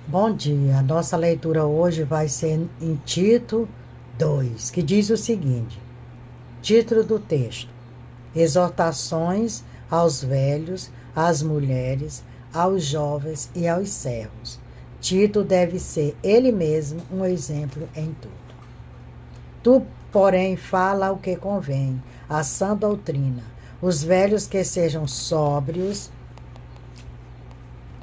Bom dia. A nossa leitura hoje vai ser em Tito 2, que diz o seguinte: título do texto: Exortações aos velhos, às mulheres, aos jovens e aos servos. Tito deve ser ele mesmo um exemplo em tudo. Tu, porém, fala o que convém, a sã doutrina. Os velhos que sejam sóbrios,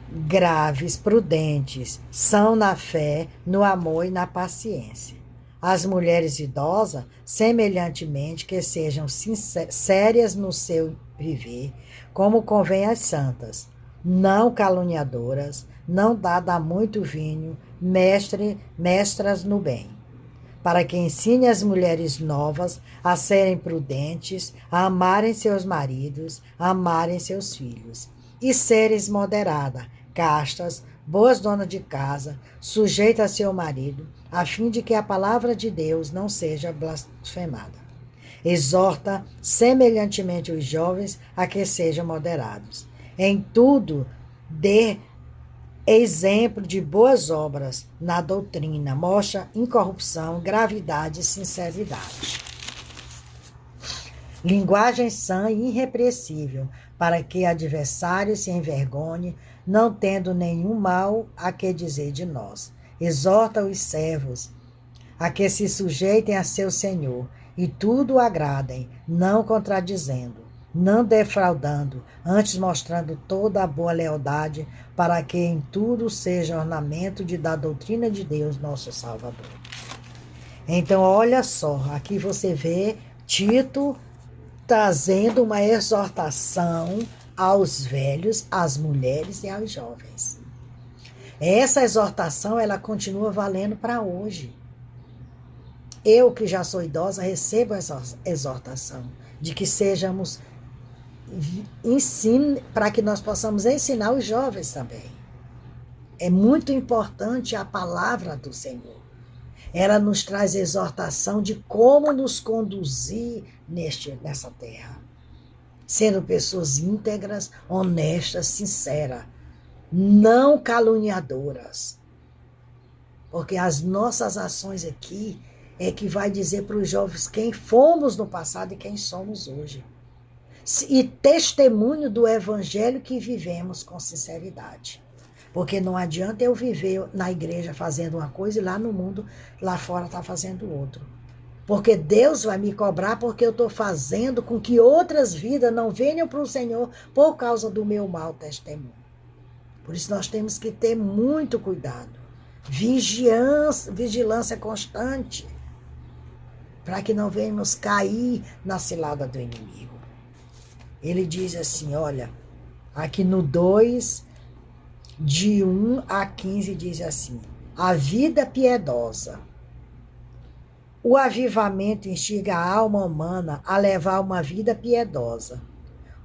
graves, prudentes, são na fé, no amor e na paciência. As mulheres idosas, semelhantemente, que sejam sérias no seu viver, como convém às santas, não caluniadoras, não dadas a muito vinho, mestras no bem, para que ensine as mulheres novas a serem prudentes, a amarem seus maridos, a amarem seus filhos, e seres moderadas, castas, boas donas de casa, sujeitas a seu marido, a fim de que a palavra de Deus não seja blasfemada. Exorta semelhantemente os jovens a que sejam moderados. Em tudo, dê exemplo de boas obras na doutrina, mostra incorrupção, gravidade e sinceridade. Linguagem sã e irrepreensível, para que adversário se envergonhe, não tendo nenhum mal a que dizer de nós. Exorta os servos a que se sujeitem a seu Senhor, e tudo agradem, não contradizendo, não defraudando, antes mostrando toda a boa lealdade, para que em tudo seja ornamento da doutrina de Deus, nosso Salvador. Então, olha só, aqui você vê Tito trazendo uma exortação aos velhos, às mulheres e aos jovens. Essa exortação, ela continua valendo para hoje. Eu, que já sou idosa, recebo essa exortação de que sejamos para que nós possamos ensinar os jovens também. É muito importante a palavra do Senhor. Ela nos traz exortação de como nos conduzir nessa terra. Sendo pessoas íntegras, honestas, sinceras, não caluniadoras. Porque as nossas ações aqui é que vai dizer para os jovens quem fomos no passado e quem somos hoje. E testemunho do evangelho que vivemos com sinceridade. Porque não adianta eu viver na igreja fazendo uma coisa e lá no mundo, lá fora está fazendo outro. Porque Deus vai me cobrar porque eu estou fazendo com que outras vidas não venham para o Senhor por causa do meu mau testemunho. Por isso nós temos que ter muito cuidado. Vigilância constante, para que não venhamos cair na cilada do inimigo. Ele diz assim, olha, aqui no 2, de 1 a 15, diz assim: a vida piedosa. O avivamento instiga a alma humana a levar uma vida piedosa.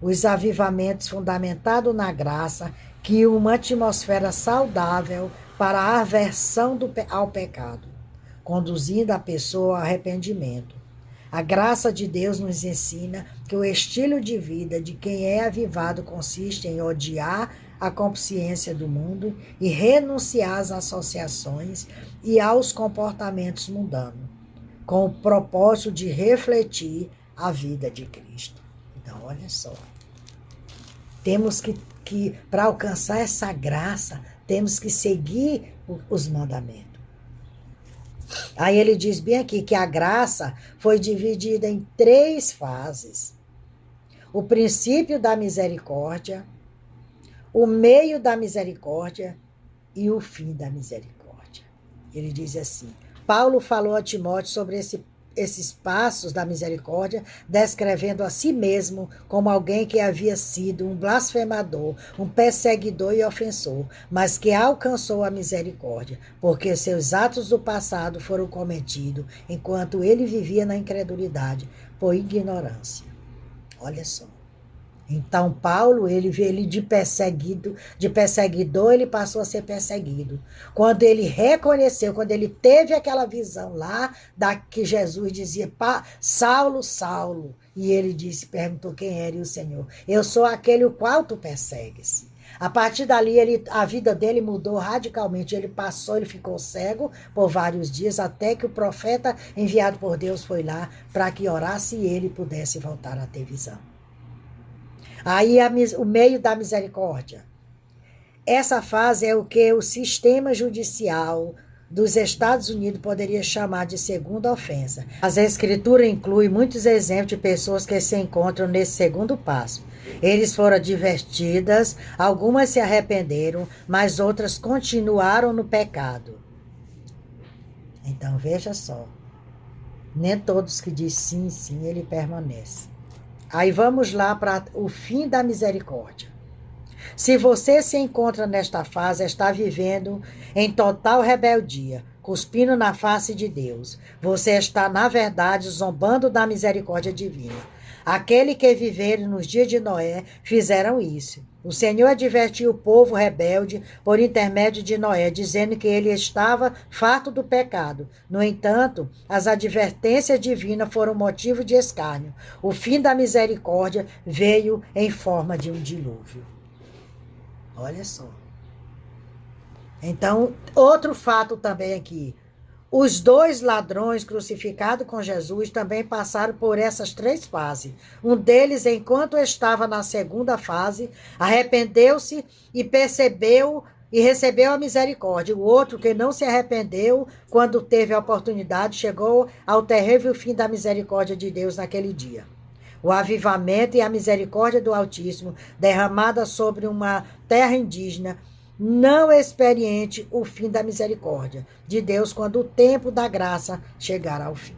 Os avivamentos fundamentados na graça, que uma atmosfera saudável para a aversão ao pecado, conduzindo a pessoa ao arrependimento. A graça de Deus nos ensina que o estilo de vida de quem é avivado consiste em odiar a consciência do mundo e renunciar às associações e aos comportamentos mundanos, com o propósito de refletir a vida de Cristo. Então, olha só. Temos que para alcançar essa graça, temos que seguir os mandamentos. Aí ele diz bem aqui que a graça foi dividida em 3 fases. O princípio da misericórdia, o meio da misericórdia e o fim da misericórdia. Ele diz assim, Paulo falou a Timóteo sobre esses passos da misericórdia, descrevendo a si mesmo como alguém que havia sido um blasfemador, um perseguidor e ofensor, mas que alcançou a misericórdia, porque seus atos do passado foram cometidos enquanto ele vivia na incredulidade, por ignorância. Olha só. Então, Paulo, ele de perseguidor, ele passou a ser perseguido. Quando ele reconheceu, quando ele teve aquela visão lá, que Jesus dizia, Saulo, Saulo, e ele perguntou quem era o Senhor. Eu sou aquele o qual tu persegues. A partir dali, a vida dele mudou radicalmente. Ele ficou cego por vários dias, até que o profeta enviado por Deus foi lá para que orasse e ele pudesse voltar a ter visão. Aí o meio da misericórdia. Essa fase é o que o sistema judicial dos Estados Unidos poderia chamar de segunda ofensa. As escrituras incluem muitos exemplos de pessoas que se encontram nesse segundo passo. Eles foram advertidas, algumas se arrependeram, mas outras continuaram no pecado. Então veja só, nem todos que dizem sim, sim, ele permanece. Aí vamos lá para o fim da misericórdia. Se você se encontra nesta fase, está vivendo em total rebeldia, cuspindo na face de Deus. Você está, na verdade, zombando da misericórdia divina. Aquele que viveram nos dias de Noé fizeram isso. O Senhor advertiu o povo rebelde por intermédio de Noé, dizendo que ele estava farto do pecado. No entanto, as advertências divinas foram motivo de escárnio. O fim da misericórdia veio em forma de um dilúvio. Olha só. Então, outro fato também aqui. Os 2 ladrões crucificados com Jesus também passaram por essas 3 fases. Um deles, enquanto estava na segunda fase, arrependeu-se e percebeu e recebeu a misericórdia. O outro, que não se arrependeu, quando teve a oportunidade, chegou ao terrível fim da misericórdia de Deus naquele dia. O avivamento e a misericórdia do Altíssimo, derramada sobre uma terra indígena, não experiente o fim da misericórdia de Deus quando o tempo da graça chegar ao fim.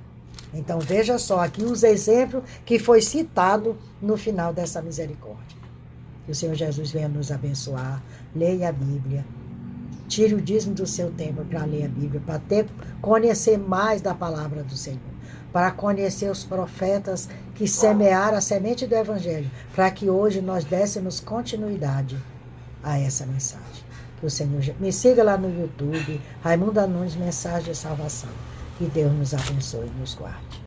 Então veja só aqui os exemplos que foi citado no final dessa misericórdia. Que o Senhor Jesus venha nos abençoar, leia a Bíblia, tire o dízimo do seu tempo para ler a Bíblia, para conhecer mais da palavra do Senhor, para conhecer os profetas que semearam a semente do Evangelho, para que hoje nós dessemos continuidade a essa mensagem. Que o Senhor me siga lá no YouTube, Raimunda Nunes, Mensagem de Salvação. Que Deus nos abençoe e nos guarde.